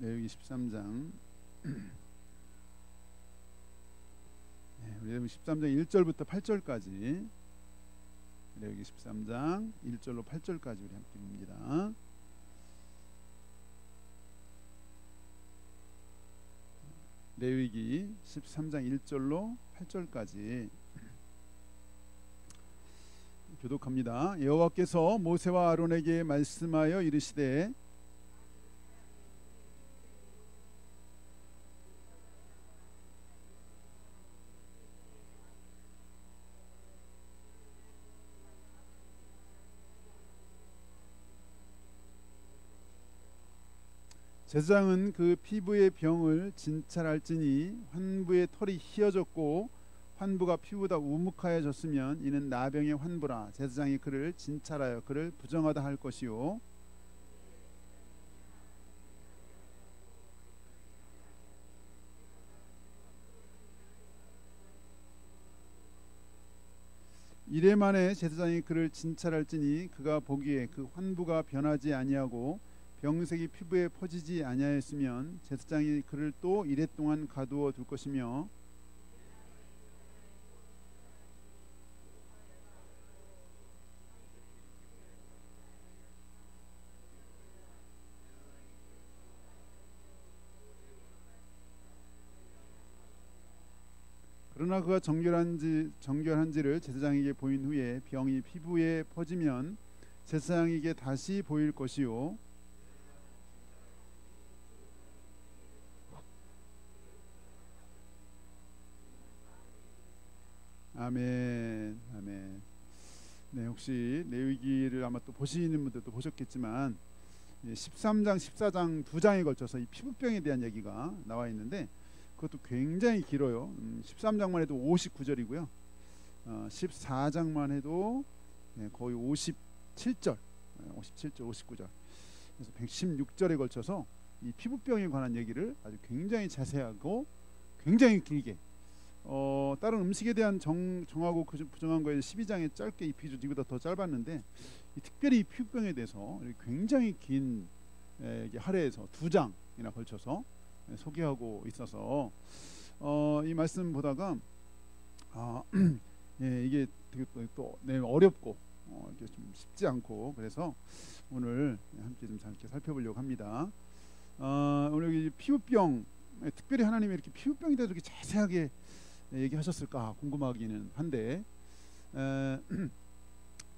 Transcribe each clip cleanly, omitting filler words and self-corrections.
레위기 13장 레위기 13장 1절부터 8절까지 레위기 13장 1절로 8절까지 우리 함께 봅니다. 레위기 13장 1절로 8절까지 교독합니다. 여호와께서 모세와 아론에게 말씀하여 이르시되 제사장은 그 피부의 병을 진찰할지니 환부의 털이 휘어졌고 환부가 피부보다 우묵하여졌으면 이는 나병의 환부라. 제사장이 그를 진찰하여 그를 부정하다 할 것이요 이래 만에 제사장이 그를 진찰할지니 그가 보기에 그 환부가 변하지 아니하고 병색이 피부에 퍼지지 아니하였으면 제사장이 그를 또 이래 동안 가두어 둘 것이며 그러나 그가 정결한지를 제사장에게 보인 후에 병이 피부에 퍼지면 제사장에게 다시 보일 것이요 아멘, 아멘. 네, 혹시 레위기를 아마 또 보시는 분들도 보셨겠지만 13장, 14장 두 장에 걸쳐서 이 피부병에 대한 얘기가 나와 있는데 그것도 굉장히 길어요. 13장만 해도 59절이고요. 14장만 해도 거의 57절, 59절. 그래서 116절에 걸쳐서 이 피부병에 관한 얘기를 아주 굉장히 자세하고 굉장히 길게 다른 음식에 대한 정하고 부정한 거에 12장에 짧게 입히죠. 이보다 더 짧았는데 특별히 이 피부병에 대해서 굉장히 긴 할애에서 두 장이나 걸쳐서 소개하고 있어서 이 말씀 보다가 이게 되게 또 어렵고 이게 좀 쉽지 않고 그래서 오늘 함께 좀 이렇게 살펴보려고 합니다. 오늘 이 피부병 특별히 하나님이 이렇게 피부병에 대해서 이렇게 자세하게 얘기하셨을까 궁금하기는 한데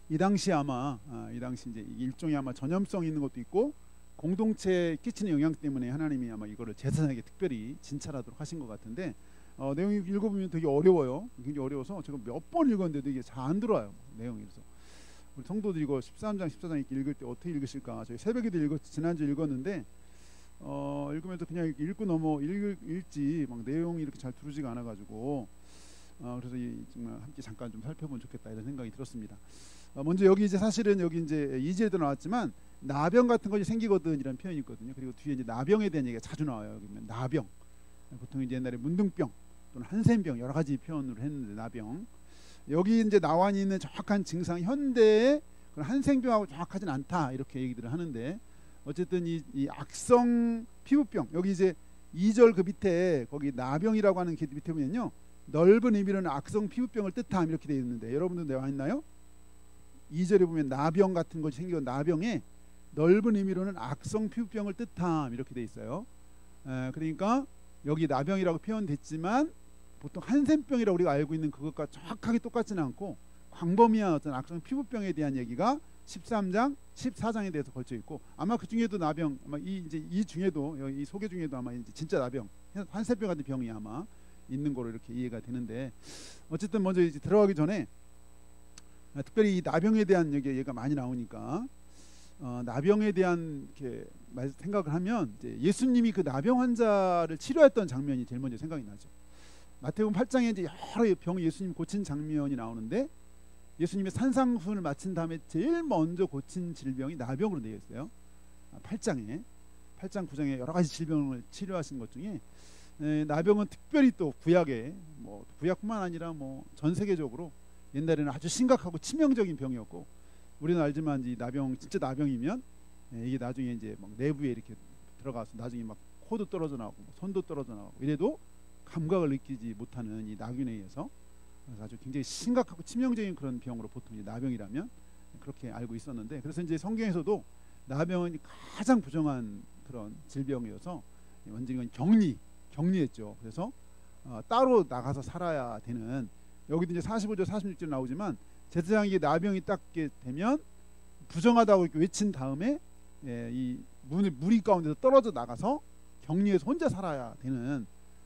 이 당시 아마 이 당시 이제 일종의 아마 전염성 있는 것도 있고 공동체에 끼치는 영향 때문에 하나님이 아마 이거를 제사장에게 특별히 진찰하도록 하신 것 같은데 내용이 읽어보면 되게 어려워요. 굉장히 어려워서 제가 몇 번 읽었는데도 이게 잘 안 들어와요. 내용이. 그래서 우리 성도들이 이거 13장 14장 이렇게 읽을 때 어떻게 읽으실까? 저희 새벽에도 지난주 읽었는데 읽으면서 그냥 읽고 읽지 막 내용이 이렇게 잘 들어지가 않아가지고 그래서 정말 함께 잠깐 좀 살펴보면 좋겠다 이런 생각이 들었습니다. 먼저 여기 이제 사실은 여기 이제 2절에도 나왔지만 나병 같은 것이 생기거든 이런 표현이 있거든요. 그리고 뒤에 이제 나병에 대한 얘기가 자주 나와요. 여기 보면 나병, 보통 이제 옛날에 문둥병 또는 한센병 여러 가지 표현으로 했는데 나병 여기 이제 나와 있는 정확한 증상 현대의 그런 한센병하고 정확하진 않다 이렇게 얘기들을 하는데 어쨌든 이 악성 피부병 여기 이제 2절 그 밑에 거기 나병이라고 하는 그 밑에 보면요 넓은 의미로는 악성 피부병을 뜻함 이렇게 되어 있는데 여러분들 나와 있나요? 2절에 보면 나병 같은 것이 생기고 나병에 넓은 의미로는 악성 피부병을 뜻함 이렇게 되어 있어요. 그러니까 여기 나병이라고 표현됐지만 보통 한센병이라고 우리가 알고 있는 그것과 정확하게 똑같지는 않고 광범위한 어떤 악성 피부병에 대한 얘기가 13장, 14장에 대해서 걸쳐 있고 아마 그 중에도 나병, 아마 이 중에도 이 소개 중에도 아마 이제 진짜 나병, 한센병 같은 병이 아마 있는 거로 이렇게 이해가 되는데 어쨌든 먼저 이제 들어가기 전에 특별히 이 나병에 대한 얘기가 많이 나오니까 나병에 대한 이렇게 생각을 하면 이제 예수님이 그 나병 환자를 치료했던 장면이 제일 먼저 생각이 나죠. 마태복음 8장에 이제 여러 병 예수님 고친 장면이 나오는데 예수님의 산상수훈을 마친 다음에 제일 먼저 고친 질병이 나병으로 되어 있어요. 8장 9장에 여러 가지 질병을 치료하신 것 중에 나병은 특별히 또 구약에 뭐 구약뿐만 아니라 뭐 전 세계적으로 옛날에는 아주 심각하고 치명적인 병이었고 우리는 알지만 이 나병 진짜 나병이면 이게 나중에 이제 막 내부에 이렇게 들어가서 나중에 막 코도 떨어져 나가고 손도 떨어져 나가고 이래도 감각을 느끼지 못하는 이 나균에 의해서, 그래서 아주 굉장히 심각하고 치명적인 그런 병으로 보통 이제 나병이라면 그렇게 알고 있었는데, 그래서 이제 성경에서도 나병은 가장 부정한 그런 질병이어서 완전히 격리했죠. 그래서 따로 나가서 살아야 되는, 여기도 이제 45절 46절 나오지만 제사장이 나병이 딱 되면 부정하다고 이렇게 외친 다음에 이 무리 가운데서 떨어져 나가서 격리해서 혼자 살아야 되는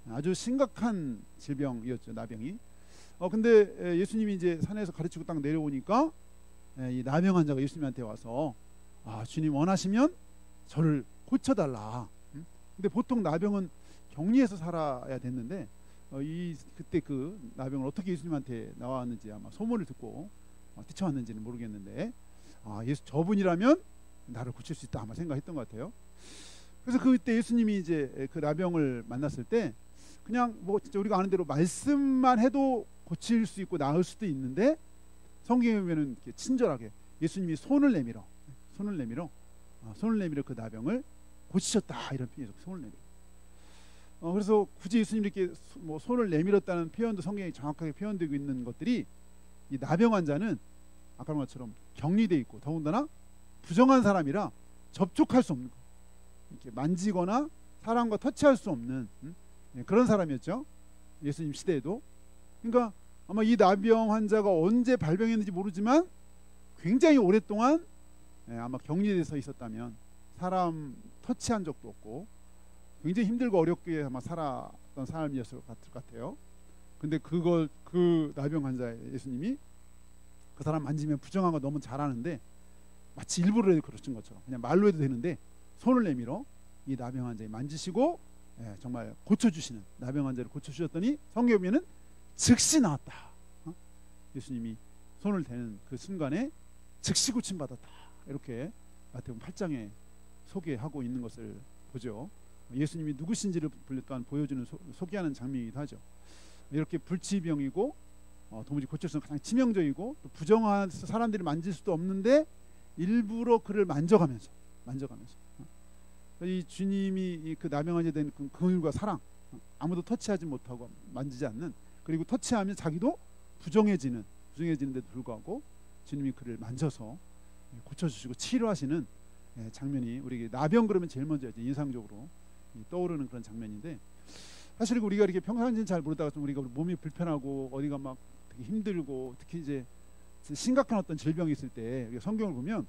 아주 심각한 질병이었죠, 나병이. 근데 예수님이 이제 산에서 가르치고 딱 내려오니까 이 나병 환자가 예수님한테 와서 주님 원하시면 저를 고쳐달라. 근데 보통 나병은 격리해서 살아야 됐는데 그때 그 나병을 어떻게 예수님한테 나왔는지 아마 소문을 듣고 뛰쳐왔는지는 모르겠는데, 예수 저분이라면 나를 고칠 수 있다 아마 생각했던 것 같아요. 그래서 그때 예수님이 이제 그 나병을 만났을 때 그냥 뭐 진짜 우리가 아는 대로 말씀만 해도 고칠 수 있고 나을 수도 있는데, 성경에 보면은 친절하게 예수님이 손을 내밀어 그 나병을 고치셨다 이런 표현이죠. 손을 내밀어. 그래서 굳이 예수님이 이렇게 뭐 손을 내밀었다는 표현도 성경에 정확하게 표현되고 있는 것들이, 이 나병 환자는 아까 말 것처럼 격리돼 있고 더군다나 부정한 사람이라 접촉할 수 없는 거, 이렇게 만지거나 사람과 터치할 수 없는 그런 사람이었죠, 예수님 시대에도. 그러니까 아마 이 나병 환자가 언제 발병했는지 모르지만 굉장히 오랫동안 아마 격리돼서 있었다면, 사람 터치한 적도 없고 굉장히 힘들고 어렵게 아마 살았던 사람이었을 것 같아요. 근데 그 나병 환자 예수님이 그 사람 만지면 부정한 거 너무 잘하는데 마치 일부러 해도 그러신 것처럼 그냥 말로 해도 되는데 손을 내밀어 이 나병 환자에 만지시고 정말 고쳐주시는, 나병 환자를 고쳐주셨더니 성경에 보면은 즉시 나았다. 예수님이 손을 대는 그 순간에 즉시 고침받았다. 이렇게 마태복음 8장에 소개하고 있는 것을 보죠. 예수님이 누구신지를 또한 보여주는 소개하는 장면이기도 하죠. 이렇게 불치병이고 도무지 고칠 수 없는 가장 치명적이고 또 부정한 사람들이 만질 수도 없는데 일부러 그를 만져가면서 이 주님이 그 나병 환자에 대한 그 긍휼과 사랑, 아무도 터치하지 못하고 만지지 않는, 그리고 터치하면 자기도 부정해지는데도 불구하고 주님이 그를 만져서 고쳐주시고 치료하시는 장면이 우리에게, 나병 그러면 제일 먼저 인상적으로 떠오르는 그런 장면인데, 사실 우리가 이렇게 평상시는 잘 모르다가 좀 우리가 몸이 불편하고 어디가 막 되게 힘들고 특히 이제 심각한 어떤 질병이 있을 때 성경을 보면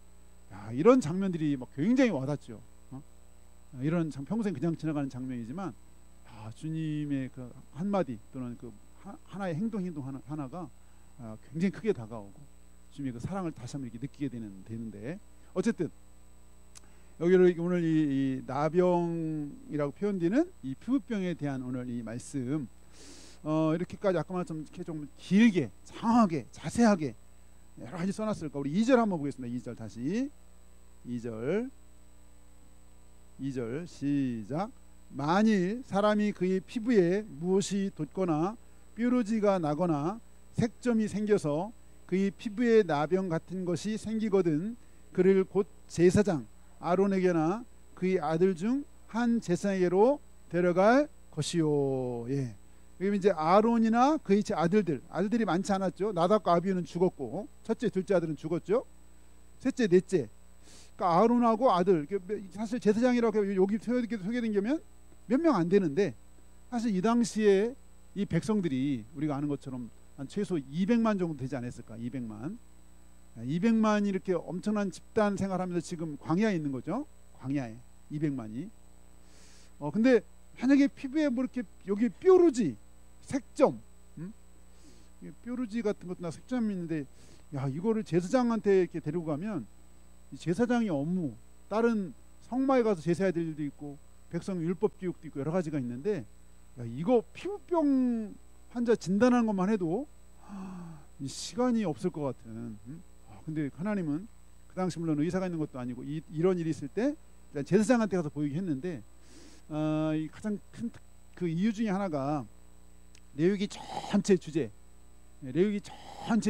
이런 장면들이 막 굉장히 와닿죠. 이런 평소에 그냥 지나가는 장면이지만 주님의 그 한마디 또는 그 하나의 행동 하나가 굉장히 크게 다가오고 주님의 그 사랑을 다시 한번 이렇게 느끼게 되는데, 어쨌든 여기를 오늘 이 나병이라고 표현되는 이 피부병에 대한 오늘 이 말씀, 이렇게까지 아까 말한 좀 길게 장하게 자세하게 여러 가지 써놨을까. 우리 2절 한번 보겠습니다. 2절 다시 2절 시작. 만일 사람이 그의 피부에 무엇이 돋거나 뾰루지가 나거나 색점이 생겨서 그의 피부에 나병 같은 것이 생기거든 그를 곧 제사장 아론에게나 그의 아들 중 한 제사장에게로 데려갈 것이요. 여기 이제 아론이나 그의 아들들이 많지 않았죠. 나답과 아비후는 죽었고 첫째 둘째 아들은 죽었죠. 셋째 넷째, 그러니까 아론하고 아들, 사실 제사장이라고 여기 소개된 게면 몇 명 안 되는데, 사실 이 당시에 이 백성들이 우리가 아는 것처럼 한 최소 200만 정도 되지 않았을까. 200만이 이렇게 엄청난 집단 생활하면서 지금 광야에 있는 거죠. 광야에 200만이. 근데 만약에 피부에 뭐 이렇게 여기 뾰루지, 색점, 뾰루지 같은 것도 나 색점이 있는데, 이거를 제사장한테 이렇게 데리고 가면 이 제사장의 업무, 다른 성마에 가서 제사해야 될 일도 있고 백성 율법 교육도 있고 여러 가지가 있는데, 이거 피부병 환자 진단하는 것만 해도 시간이 없을 것 같은. 근데 하나님은 그 당시 물론 의사가 있는 것도 아니고 이런 일이 있을 때 일단 제사장한테 가서 보이게 했는데, 이 가장 큰 그 이유 중에 하나가 레위기 전체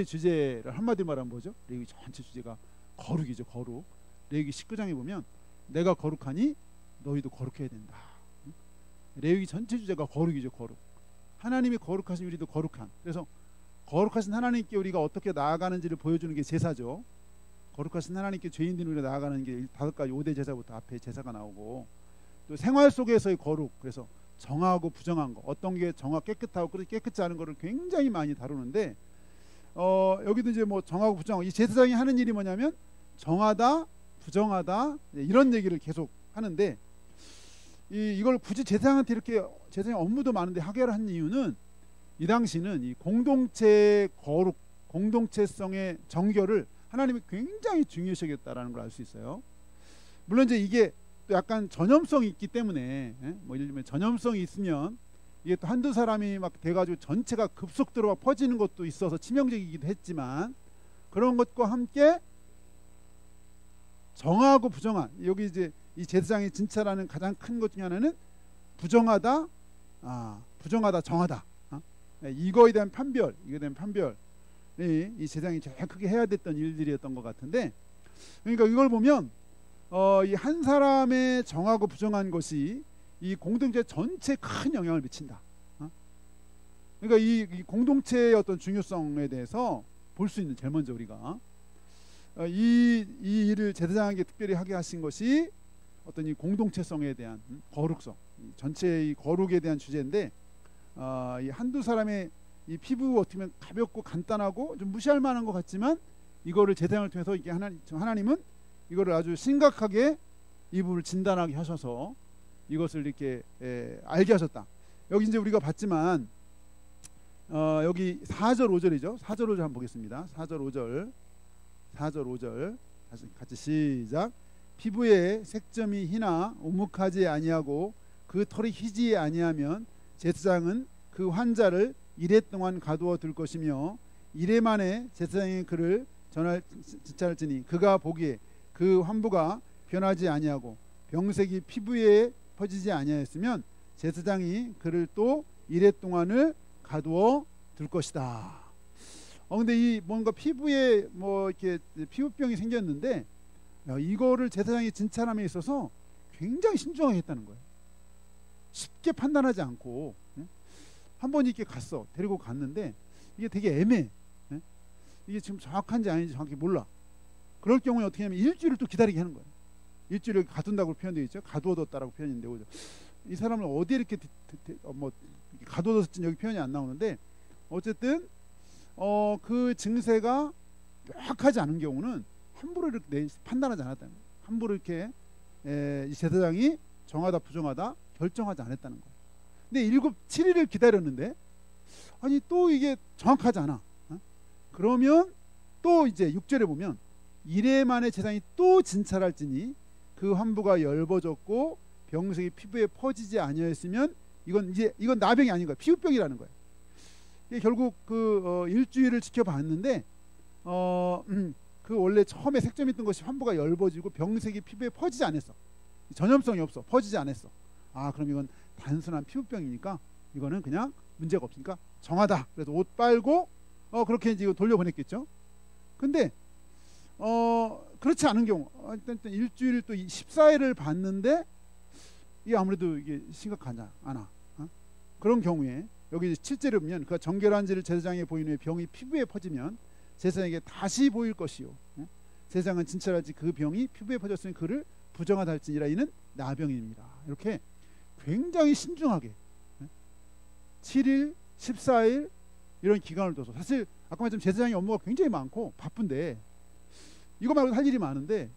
주제를 한마디로 말하면 뭐죠? 레위기 전체 주제가 거룩이죠. 거룩. 레위기 19장에 보면 내가 거룩하니 너희도 거룩해야 된다. 레위기 전체 주제가 거룩이죠. 거룩. 하나님이 거룩하신 우리도 거룩한. 그래서 거룩하신 하나님께 우리가 어떻게 나아가는지를 보여주는 게 제사죠. 거룩하신 하나님께 죄인들이 우리가 나아가는 게 5가지 5대 제사부터 앞에 제사가 나오고, 또 생활 속에서의 거룩. 그래서 정하고 부정한 거, 어떤 게 정하 깨끗하고 깨끗지 않은 거를 굉장히 많이 다루는데, 여기도 이제 뭐 정하고 부정하고, 이 제사장이 하는 일이 뭐냐면 정하다 부정하다 이런 얘기를 계속 하는데, 이걸 굳이 제사장한테 이렇게, 제사장 업무도 많은데 하게 한 이유는, 이 당시는 이 공동체의 거룩, 공동체성의 정결을 하나님이 굉장히 중요시 여겼다라는 걸 알 수 있어요. 물론 이제 이게 또 약간 전염성이 있기 때문에, 뭐 예를 들면 전염성이 있으면 이게 또 한두 사람이 막 돼가지고 전체가 급속도로 막 퍼지는 것도 있어서 치명적이기도 했지만, 그런 것과 함께 정하고 부정한, 여기 이제 이 제사장이 진찰하는 가장 큰 것 중에 하나는 부정하다, 부정하다, 정하다, 이거에 대한 판별, 이거에 대한 판별이 이 제사장이 제일 크게 해야 됐던 일들이었던 것 같은데, 그러니까 이걸 보면 이 한 사람의 정하고 부정한 것이 이 공동체 전체에 큰 영향을 미친다. 그러니까 이 공동체의 어떤 중요성에 대해서 볼 수 있는, 제일 먼저 우리가 이 일을 제사장에게 특별히 하게 하신 것이 어떤 이 공동체성에 대한 거룩성, 전체의 거룩에 대한 주제인데, 이 한두 사람의 이 피부 어떻게 보면 가볍고 간단하고 좀 무시할 만한 것 같지만, 이거를 제사장을 통해서 이게 하나님은 이거를 아주 심각하게 이 부분을 진단하게 하셔서 이것을 이렇게 알게 하셨다. 여기 이제 우리가 봤지만 여기 4절 5절이죠. 4절 5절 한번 보겠습니다. 4절 5절 4절 5절 같이 시작. 피부에 색점이 희나 오목하지 아니하고 그 털이 희지 아니하면 제사장은 그 환자를 이레 동안 가두어 둘 것이며, 이레 만에 제사장이 그를 진찰할지니 그가 보기에 그 환부가 변하지 아니하고 병색이 피부에 퍼지지 아니하였으면 제사장이 그를 또 이레 동안을 가두어 둘 것이다. 근데 이 뭔가 피부에 뭐 이렇게 피부병이 생겼는데, 이거를 제사장이 진찰함에 있어서 굉장히 신중하게 했다는 거예요. 쉽게 판단하지 않고, 한 번 이렇게 데리고 갔는데 이게 되게 애매해. 이게 지금 정확한지 아닌지 정확히 몰라. 그럴 경우에 어떻게 하면 일주일을 또 기다리게 하는 거예요. 일주일을 가둔다고 표현되어 있죠. 가두어뒀다라고 표현인데, 그죠? 이 사람을 어디에 이렇게 뭐 가두어뒀을지 여기 표현이 안 나오는데, 어쨌든 그 증세가 명확하지 않은 경우는 함부로 이렇게 판단하지 않았다는 거예요. 함부로 이렇게 이 제사장이 정하다 부정하다 결정하지 않았다는 거예요. 근데 7일을 기다렸는데, 아니 또 이게 정확하지 않아. 그러면 또 이제 6절에 보면 이레 만에 제사장이 또 진찰할지니 그 환부가 엷어졌고 병색이 피부에 퍼지지 아니하였으면, 이건 나병이 아닌 거예요. 피부병이라는 거예요. 이게 결국 일주일을 지켜봤는데 그 원래 처음에 색점이 있던 것이 환부가 엷어지고 병색이 피부에 퍼지지 않았어. 전염성이 없어. 퍼지지 않았어. 그럼 이건 단순한 피부병이니까 이거는 그냥 문제가 없으니까 정하다. 그래서 옷 빨고 그렇게 이제 돌려보냈겠죠. 근데 그렇지 않은 경우, 일단 일주일 또 14일을 봤는데 이게 아무래도 이게 심각하지 않아. 그런 경우에 여기 7절에 보면 그 정결한지를 제사장에 보인 후에 병이 피부에 퍼지면 제사장에게 다시 보일 것이요, 제사장은 진찰할지 그 병이 피부에 퍼졌으니 그를 부정하다 할지니라. 이는 나병입니다. 이렇게 굉장히 신중하게 7일 14일 이런 기간을 둬서, 사실 아까 말했지만 제사장의 업무가 굉장히 많고 바쁜데, 이거 말고 할 일이 많은데,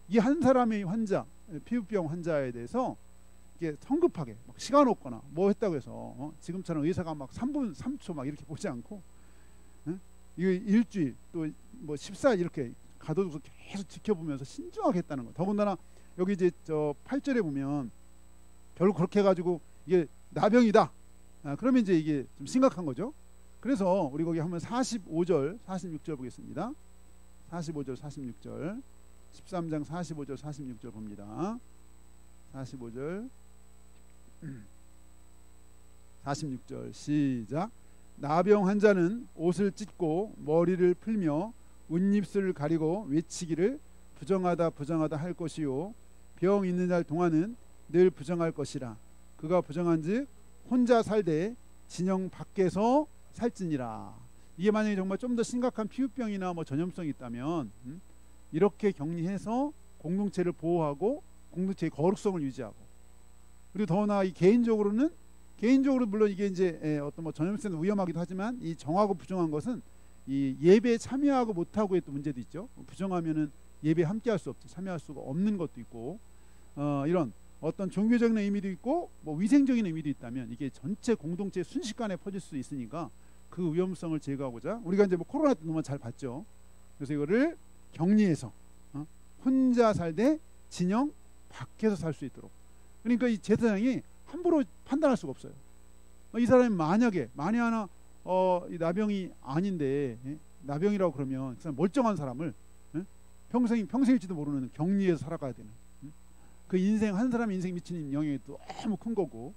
이 한 사람의 환자, 피부병 환자에 대해서 이게 성급하게 막 시간 없거나 뭐 했다고 해서 지금처럼 의사가 막 3분 3초 막 이렇게 보지 않고, 이거 일주일 또 뭐 14일 이렇게 가둬두고 계속 지켜보면서 신중하게 했다는 거. 더군다나 여기 이제 8절에 보면 결국 그렇게 해가지고 이게 나병이다. 그러면 이제 이게 좀 심각한 거죠. 그래서 우리 거기 한번 45절 46절 보겠습니다. 45절 46절 13장 45절 46절 봅니다. 45절 46절 시작. 나병 환자는 옷을 찢고 머리를 풀며 웃입술을 가리고 외치기를 부정하다 부정하다 할 것이요, 병 있는 날 동안은 늘 부정할 것이라. 그가 부정한즉 혼자 살되 진영 밖에서 살지니라. 이게 만약에 정말 좀 더 심각한 피부병이나 뭐 전염성이 있다면 이렇게 격리해서 공동체를 보호하고 공동체의 거룩성을 유지하고, 그리고 더나 이 개인적으로 물론 이게 이제 어떤 뭐 전염성은 위험하기도 하지만 이 정하고 부정한 것은 이 예배에 참여하고 못하고 했던 문제도 있죠. 부정하면은 예배에 함께할 수 없죠. 참여할 수가 없는 것도 있고, 이런 어떤 종교적인 의미도 있고 뭐 위생적인 의미도 있다면 이게 전체 공동체 순식간에 퍼질 수 있으니까 그 위험성을 제거하고자 우리가 이제 뭐 코로나 때 너무 잘 봤죠. 그래서 이거를 격리해서 혼자 살되 진영 밖에서 살 수 있도록. 그러니까 이 제사장이 함부로 판단할 수가 없어요. 이 사람이 만약에 만에 하나 이 나병이 아닌데, 나병이라고 그러면 그 사람 멀쩡한 사람을 평생일지도 모르는 격리해서 살아가야 되는, 그 인생 한 사람의 인생 미치는 영향이 너무 큰 거고,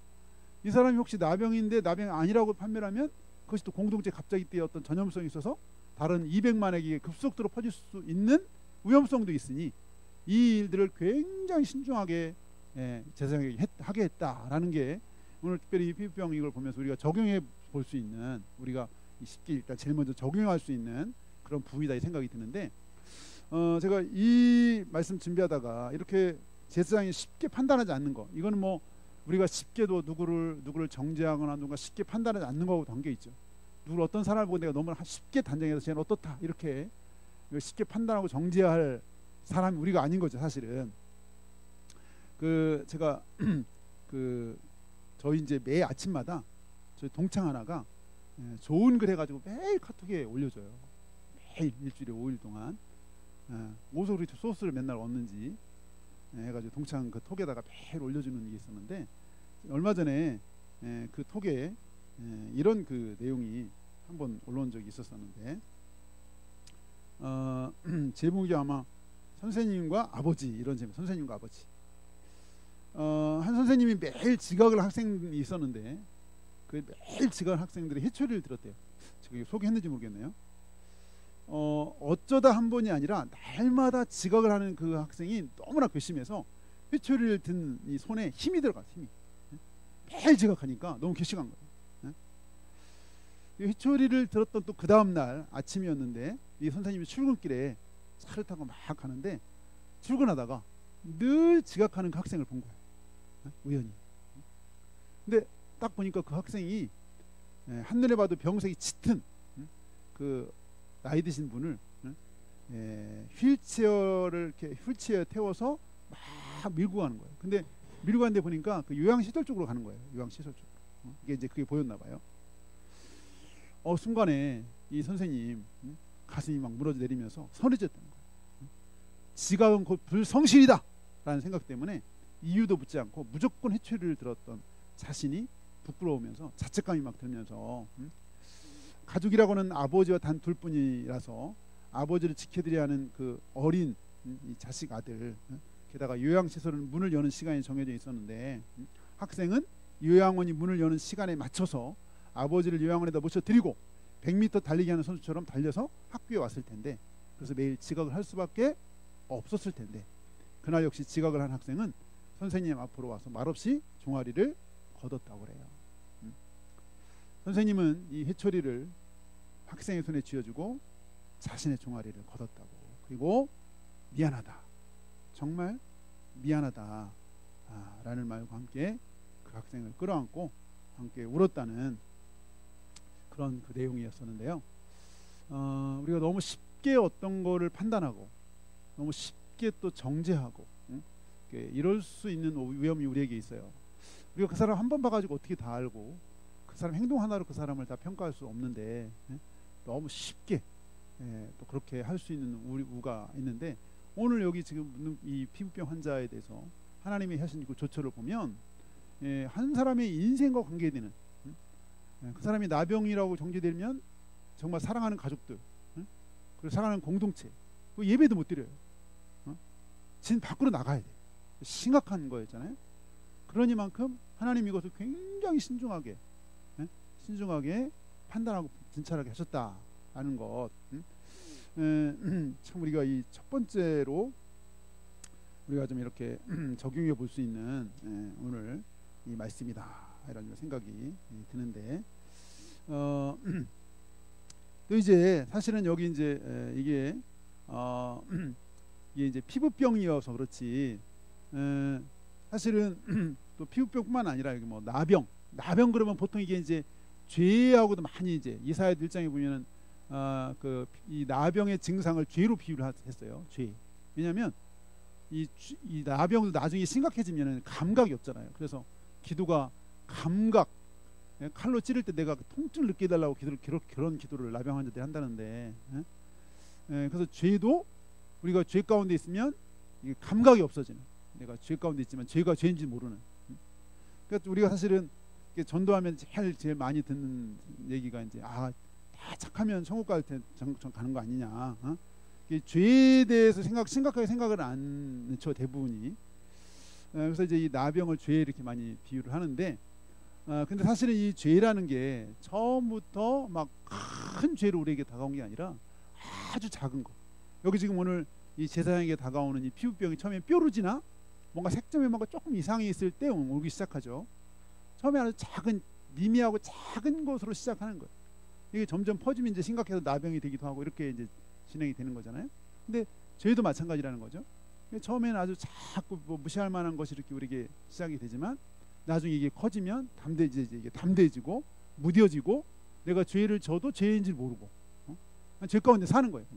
이 사람이 혹시 나병인데 나병이 아니라고 판별하면 그것이 또 공동체 갑자기 때 어떤 전염성이 있어서 다른 200만에게 급속도로 퍼질 수 있는 위험성도 있으니 이 일들을 굉장히 신중하게 제사장에게 하게 했다라는 게 오늘 특별히 이 피부병 이걸 보면서 우리가 적용해 볼 수 있는, 우리가 쉽게 일단 제일 먼저 적용할 수 있는 그런 부위다 이 생각이 드는데, 제가 이 말씀 준비하다가 이렇게 제사장이 쉽게 판단하지 않는 거, 이거는 뭐 우리가 쉽게도 누구를 정죄하거나 누가 쉽게 판단하지 않는 거하고 관계 있죠. 누구를 어떤 사람을 보고 내가 너무 쉽게 단정해서 쟤는 어떻다 이렇게 쉽게 판단하고 정죄할 사람이 우리가 아닌 거죠 사실은. 그 제가 저희 이제 매 아침마다 저희 동창 하나가 좋은 글 해가지고 매일 카톡에 올려줘요. 매일 일주일에 5일 동안 어디서 그렇게 소스를 맨날 얻는지 해가지고 동창 그 톡에다가 매일 올려주는 게 있었는데, 얼마 전에 그 톡에 이런 그 내용이 한번 올라온 적이 있었었는데, 제목이 아마 선생님과 아버지, 이런 제목. 선생님과 아버지. 한 선생님이 매일 지각을 학생이 있었는데 그 매일 지각 학생들이 회초리를 들었대요. 지금 소개했는지 모르겠네요. 어쩌다 한 번이 아니라 날마다 지각을 하는 그 학생이 너무나 괘씸해서 회초리를 든 이 손에 힘이 들어가. 힘이 매일 지각하니까 너무 괘씸한 거예요. 회초리를 들었던 또 그 다음 날 아침이었는데 이 선생님이 출근길에 차를 타고 막 가는데 출근하다가 늘 지각하는 그 학생을 본 거예요. 우연히. 근데 딱 보니까 그 학생이 한눈에 봐도 병색이 짙은 그 나이 드신 분을 휠체어를 이렇게 휠체어에 태워서 막 밀고 가는 거예요. 근데 밀고 가는데 보니까 그 요양시설 쪽으로 가는 거예요. 요양시설 쪽으로. 이게 이제 그게 보였나 봐요. 순간에 이 선생님 가슴이 막 무너져 내리면서 서늘해졌다는 거예요. 지각은 곧 불성실이다 라는 생각 때문에 이유도 묻지 않고 무조건 회초리를 들었던 자신이 부끄러우면서 자책감이 막 들면서, 가족이라고는 아버지와 단 둘뿐이라서 아버지를 지켜드려야 하는 그 어린 이 자식 아들, 게다가 요양시설은 문을 여는 시간이 정해져 있었는데 학생은 요양원이 문을 여는 시간에 맞춰서 아버지를 요양원에다 모셔드리고 100m 달리기 하는 선수처럼 달려서 학교에 왔을 텐데, 그래서 매일 지각을 할 수밖에 없었을 텐데, 그날 역시 지각을 한 학생은 선생님 앞으로 와서 말없이 종아리를 걷었다고 그래요. 선생님은 이 회초리를 학생의 손에 쥐어주고 자신의 종아리를 걷었다고, 그리고 미안하다, 정말 미안하다 라는 말과 함께 그 학생을 끌어안고 함께 울었다는 그런 그 내용이었었는데요. 우리가 너무 쉽게 어떤 거를 판단하고 너무 쉽게 또 정죄하고 이럴 수 있는 위험이 우리에게 있어요. 우리가 그 사람 한 번 봐가지고 어떻게 다 알고 그 사람 행동 하나로 그 사람을 다 평가할 수 없는데 너무 쉽게 또 그렇게 할 수 있는 우가 있는데, 오늘 여기 지금 이 피부병 환자에 대해서 하나님이 하신 그 조처를 보면 한 사람의 인생과 관계되는, 그 사람이 나병이라고 정죄되면 정말 사랑하는 가족들, 그리고 사랑하는 공동체, 그 예배도 못 드려요. 진 밖으로 나가야 돼. 심각한 거였잖아요. 그러니만큼 하나님 이것을 굉장히 신중하게 판단하고 진찰하게 하셨다라는 것. 참 우리가 이 첫 번째로 우리가 좀 이렇게 적용해 볼 수 있는 오늘 이 말씀이다 이런 생각이 드는데 또 이제 사실은 여기 이제 이게 이게 이제 피부병이어서 그렇지 사실은 또 피부병뿐만 아니라 여기 뭐 나병 그러면 보통 이게 이제 죄하고도 많이 이제 이사야 1장에 보면은 그 이 나병의 증상을 죄로 비유를 했어요. 죄. 왜냐하면 이 나병도 나중에 심각해지면은 감각이 없잖아요. 그래서 기도가 감각 칼로 찌를 때 내가 통증을 느끼게 해달라고 그런 기도를 나병 환자들이 한다는데 그래서 죄도 우리가 죄 가운데 있으면 이게 감각이 없어지는 내가 죄 가운데 있지만 죄가 죄인지 모르는 그러니까 우리가 사실은 전도하면 제일 많이 듣는 얘기가 이제 다 착하면 천국 갈 때 가는 거 아니냐 죄에 대해서 심각하게 생각을 안 해죠 대부분이 그래서 이제 이 나병을 죄에 이렇게 많이 비유를 하는데 근데 사실은 이 죄라는 게 처음부터 막 큰 죄로 우리에게 다가온 게 아니라 아주 작은 거 여기 지금 오늘 이 제사장에게 다가오는 이 피부병이 처음에 뾰루지나 뭔가 색점이 뭔가 조금 이상이 있을 때 오기 시작하죠. 처음에 아주 작은 미미하고 작은 것으로 시작하는 거예요. 이게 점점 퍼지면 이제 심각해서 나병이 되기도 하고 이렇게 이제 진행이 되는 거잖아요. 근데 죄도 마찬가지라는 거죠. 처음에는 아주 자꾸 뭐 무시할 만한 것이 이렇게 우리에게 시작이 되지만 나중에 이게 커지면 이게 담대해지고 무뎌지고 내가 죄를 져도 죄인지 모르고 죄 가운데 사는 거예요.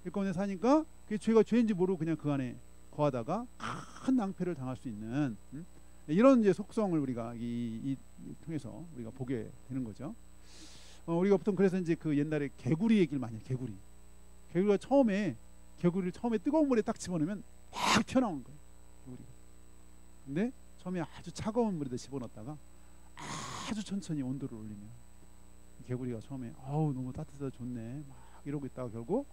죄 가운데 사니까 그 죄가 죄인지 모르고 그냥 그 안에 거하다가 큰 낭패를 당할 수 있는 이런 이제 속성을 우리가 이 통해서 우리가 보게 되는 거죠. 우리가 보통 그래서 이제 그 옛날에 개구리 얘기를 많이 해요. 개구리가 개구리를 처음에 뜨거운 물에 딱 집어넣으면 막 튀어나오는 거예요. 개구리가. 근데 처음에 아주 차가운 물에다 집어넣었다가 아주 천천히 온도를 올리면 개구리가 처음에 너무 따뜻해서 좋네 막 이러고 있다가 결국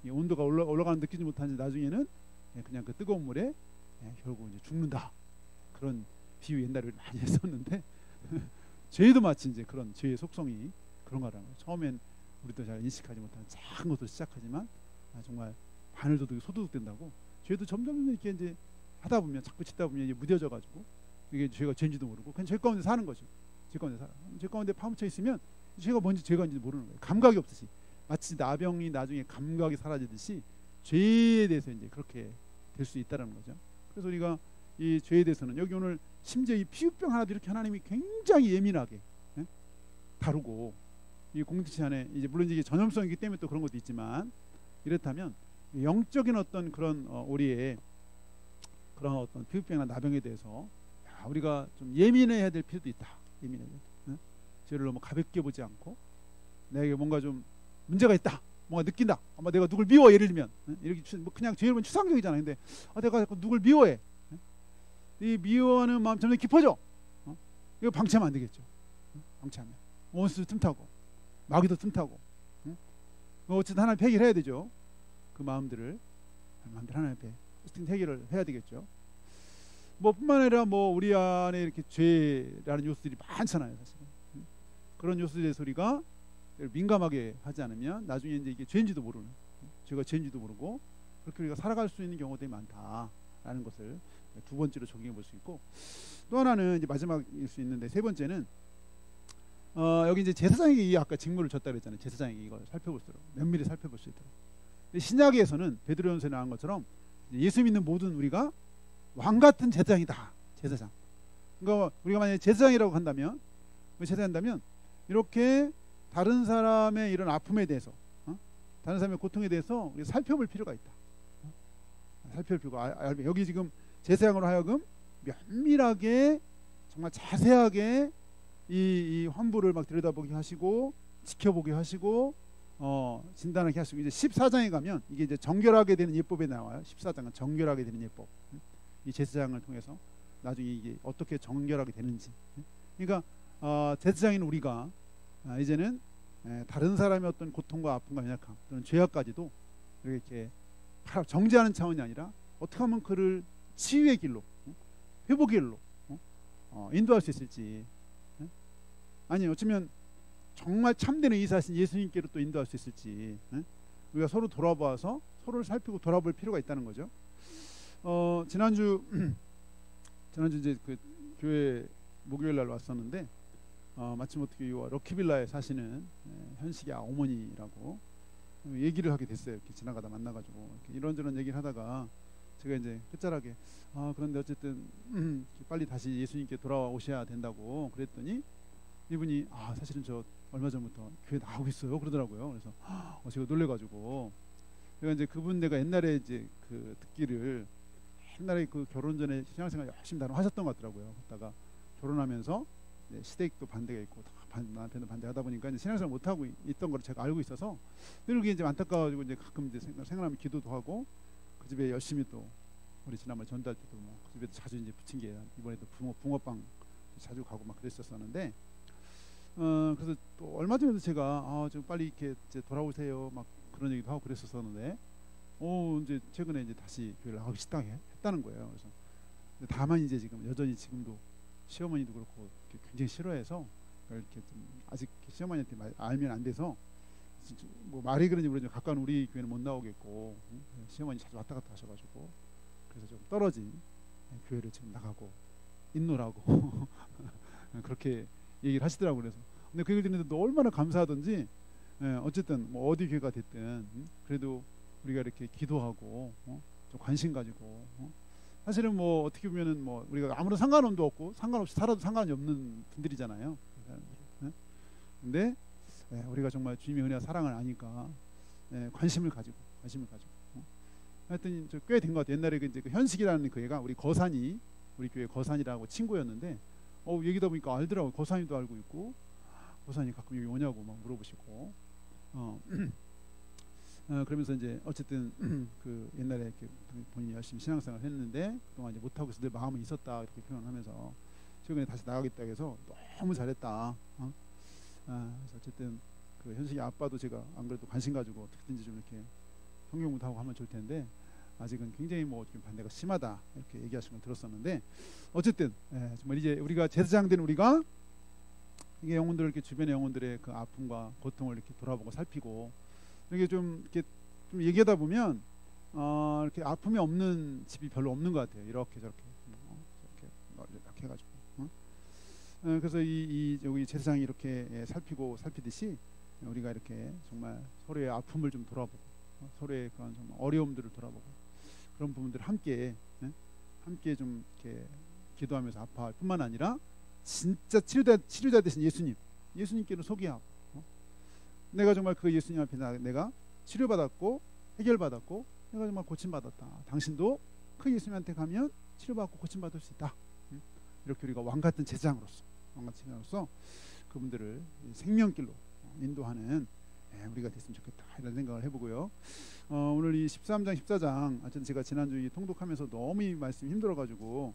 이 온도가 올라가는 느끼지 못하는지 나중에는 그냥 그 뜨거운 물에 결국 이제 죽는다. 그런 비유 옛날에 많이 했었는데 죄도 마치 이제 그런 죄의 속성이 그런 거라는 거예요. 처음엔 우리도 잘 인식하지 못하는 작은 것으로 시작하지만 정말 바늘도둑이 소도둑 된다고 죄도 점점 이렇게 이제 하다 보면 자꾸 짓다 보면 이게 무뎌져 가지고 이게 죄가 죄인지도 모르고 그냥 죄 가운데 사는 거죠. 죄 가운데 파묻혀 있으면 죄가 죄가인지 모르는 거예요. 감각이 없듯이 마치 나병이 나중에 감각이 사라지듯이 죄에 대해서 이제 그렇게 될 수 있다라는 거죠. 그래서 우리가 이 죄에 대해서는 여기 오늘 심지어 이 피부병 하나도 이렇게 하나님이 굉장히 예민하게 다루고 이 공동체 안에 이제 물론 이게 전염성이기 때문에 또 그런 것도 있지만 이렇다면 영적인 어떤 그런 우리의 그런 어떤 피부병이나 나병에 대해서 우리가 좀 예민해야 될 필요도 있다. 예민해야 돼. 죄를 너무 가볍게 보지 않고 내게 뭔가 좀 문제가 있다. 뭔가 느낀다. 아마 내가 누굴 미워 예를 들면 이렇게 뭐 그냥 죄를 보면 추상적이잖아요. 근데 내가 자꾸 누굴 미워해. 이 미워하는 마음 점점 깊어져. 이거 방치하면 안 되겠죠. 방치하면 원수도 틈타고 마귀도 틈타고 어쨌든 하나님 해결해야 되죠. 그 마음들 하나님 앞에 해결을 해야 되겠죠. 뭐 뿐만 아니라 뭐 우리 안에 이렇게 죄라는 요소들이 많잖아요. 사실은 그런 요소들에 대해서 우리가 민감하게 하지 않으면 나중에 이제 이게 죄인지도 모르는 죄가 죄인지도 모르고 그렇게 우리가 살아갈 수 있는 경우들이 많다라는 것을 두 번째로 적용해 볼 수 있고 또 하나는 이제 마지막일 수 있는데 세 번째는 여기 이제 제사장에게 아까 직무를 줬다 그랬잖아요. 제사장에게 이걸 살펴볼수록 면밀히 살펴볼 수 있도록. 근데 신약에서는 베드로전서에 나온 것처럼 예수 믿는 모든 우리가 왕 같은 제사장이다. 제사장. 그러니까 우리가 만약에 제사장이라고 한다면 이렇게 다른 사람의 이런 아픔에 대해서 다른 사람의 고통에 대해서 우리 살펴볼 필요가 있다. 살펴볼 필요가 여기 지금 제사장으로 하여금 면밀하게 정말 자세하게 이 환부를 막 들여다보게 하시고 지켜보게 하시고 진단하게 하시고 이제 14장에 가면 이게 이제 정결하게 되는 예법에 나와요. 14장은 정결하게 되는 예법. 이 제사장을 통해서 나중에 이게 어떻게 정결하게 되는지. 그러니까 제사장인 우리가 이제는 다른 사람의 어떤 고통과 아픔과 연약함 또는 죄악까지도 이렇게 정죄하는 차원이 아니라 어떻게 하면 그를 치유의 길로 회복의 길로 인도할 수 있을지 아니 어쩌면 정말 참되는 의사신 예수님께로 또 인도할 수 있을지 우리가 서로 돌아봐서 서로를 살피고 돌아볼 필요가 있다는 거죠. 지난주 이제 그 교회 목요일 날 왔었는데 마침 어떻게 이 럭키빌라에 사시는 현식의 어머니라고 얘기를 하게 됐어요. 이렇게 지나가다 만나가지고 이렇게 이런저런 얘기를 하다가 제가 이제 끝자락에 그런데 어쨌든 빨리 다시 예수님께 돌아오셔야 된다고 그랬더니 이분이 사실은 저 얼마 전부터 교회 나오고 있어요 그러더라고요. 그래서 제가 놀래가지고 제가 이제 그분 내가 옛날에 이제 그 듣기를 옛날에 그 결혼 전에 신앙생활 열심히 나름 하셨던 것 같더라고요. 그러다가 결혼하면서 시댁도 반대가 있고 다 남편도 반대하다 보니까 이제 신앙생활 못 하고 있던 걸 제가 알고 있어서 늘 그게 이제 안타까워가지고 이제 가끔 이제 생각하면 기도도 하고 그 집에 열심히 또 우리 지난번 전달 때도 뭐 그 집에 자주 이제 부침개 이번에도 붕어빵 자주 가고 막 그랬었었는데 그래서 또 얼마 전에도 제가 좀 빨리 이렇게 이제 돌아오세요 막 그런 얘기도 하고 그랬었었는데 이제 최근에 이제 다시 교회를 나가기 했다는 거예요. 그래서 다만 이제 지금 여전히 지금도 시어머니도 그렇고 굉장히 싫어해서 이렇게 좀 아직 시어머니한테 알면 안 돼서 뭐 말이 그런지 모르지만 가까운 우리 교회는 못 나오겠고 시어머니 자주 왔다 갔다 하셔가지고 그래서 좀 떨어진 교회를 지금 나가고 있노라고 그렇게 얘기를 하시더라고요. 그래서 근데 그 얘기를 듣는데 얼마나 감사하던지 어쨌든 뭐 어디 교회가 됐든 그래도 우리가 이렇게 기도하고 좀 관심 가지고 사실은 뭐 어떻게 보면은 뭐 우리가 아무런 상관도 없고 상관없이 살아도 상관이 없는 분들이잖아요. 근데 우리가 정말 주님의 은혜와 사랑을 아니까 관심을 가지고 하여튼 꽤 된 것 같아요. 옛날에 이제 그 현식이라는 그 애가 우리 교회 거산이라고 친구였는데 얘기다 보니까 알더라고요. 거산이도 알고 있고 거산이 가끔 여기 오냐고 막 물어보시고 그러면서 이제 어쨌든 그 옛날에 이렇게 본인이 열심히 신앙생활을 했는데 그동안 이제 못하고 있어 늘 마음은 있었다 이렇게 표현하면서 최근에 다시 나가겠다 해서 너무 잘했다. 그래서 어쨌든 그 현식이 아빠도 제가 안 그래도 관심 가지고 어떻게든지 좀 이렇게 성경 공부하고 하면 좋을 텐데 아직은 굉장히 뭐 좀 반대가 심하다 이렇게 얘기하시는 걸 들었었는데 어쨌든 정말 이제 우리가 제사장된 우리가 이게 영혼들 이렇게 주변의 영혼들의 그 아픔과 고통을 이렇게 돌아보고 살피고 이게 좀 이렇게 좀 얘기하다 보면 이렇게 아픔이 없는 집이 별로 없는 것 같아요. 이렇게 저렇게 해가지고 그래서 여기 제사장이 이렇게 살피듯이 우리가 이렇게 정말 서로의 아픔을 좀 돌아보고 서로의 그런 정말 어려움들을 돌아보고 그런 부분들을 함께 좀 이렇게 기도하면서 아파할 뿐만 아니라 진짜 치료자 되신 예수님께로 소개하고 내가 정말 그 예수님 앞에 내가 치료받았고 해결받았고 내가 정말 고침받았다. 당신도 그 예수님한테 가면 치료받고 고침받을 수 있다. 이렇게 우리가 왕같은 제사장으로서 그분들을 생명길로 인도하는 우리가 됐으면 좋겠다 이런 생각을 해보고요. 오늘 이 13장 14장 어쨌든 제가 지난주 통독하면서 너무 이 말씀이 힘들어가지고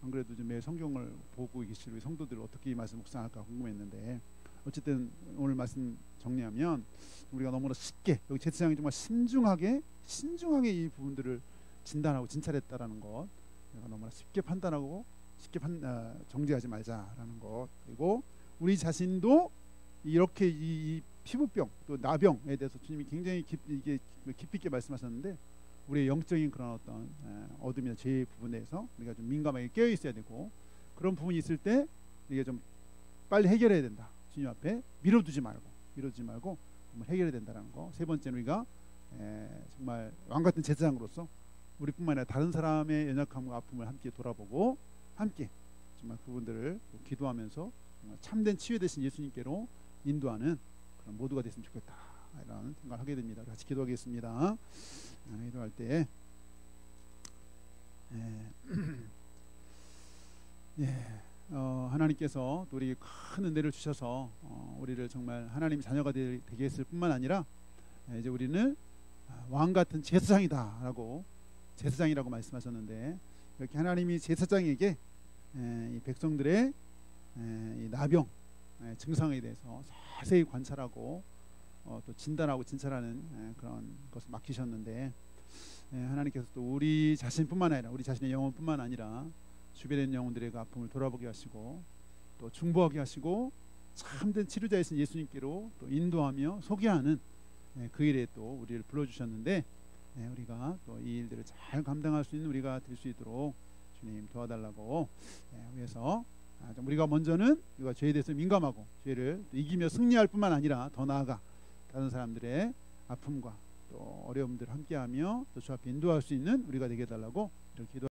안 그래도 좀 매일 성경을 보고 계실 우리 성도들 어떻게 이 말씀 묵상할까 궁금했는데 어쨌든 오늘 말씀 정리하면 우리가 너무나 쉽게 여기 제사장이 정말 신중하게 이 부분들을 진단하고 진찰했다라는 것 내가 너무나 쉽게 판단하고 쉽게 정죄하지 말자라는 것 그리고 우리 자신도 이렇게 이 피부병 또 나병에 대해서 주님이 굉장히 깊이 있게 말씀하셨는데 우리의 영적인 그런 어떤 어둠이나 죄의 부분에서 우리가 좀 민감하게 깨어 있어야 되고 그런 부분이 있을 때 이게 좀 빨리 해결해야 된다. 주님 앞에 미뤄두지 말고 한번 해결해야 된다는 거. 세 번째는 우리가 정말 왕 같은 제사장으로서 우리뿐만 아니라 다른 사람의 연약함과 아픔을 함께 돌아보고 함께 정말 그분들을 기도하면서 정말 참된 치유 되신 예수님께로 인도하는 그런 모두가 됐으면 좋겠다 이런 생각을 하게 됩니다. 같이 기도하겠습니다. 기도할 때 하나님께서 또 우리 큰 은혜를 주셔서 우리를 정말 하나님 자녀가 되게 했을 뿐만 아니라 이제 우리는 왕 같은 제사장이다라고 제사장이라고 말씀하셨는데 이렇게 하나님이 제사장에게 이 백성들의 이 나병 증상에 대해서 자세히 관찰하고 또 진단하고 진찰하는 그런 것을 맡기셨는데 하나님께서 또 우리 자신뿐만 아니라 우리 자신의 영혼뿐만 아니라 주변에 있는 영혼들의 그 아픔을 돌아보게 하시고 또 중보하게 하시고 참된 치료자이신 예수님께로 또 인도하며 소개하는 그 일에 또 우리를 불러주셨는데 우리가 또 이 일들을 잘 감당할 수 있는 우리가 될 수 있도록 주님 도와달라고 위해서 좀 우리가 먼저는 우리가 죄에 대해서 민감하고 죄를 이기며 승리할 뿐만 아니라 더 나아가 다른 사람들의 아픔과 또 어려움들을 함께하며 또 주 앞에 인도할 수 있는 우리가 되게 해달라고 이렇게 기도.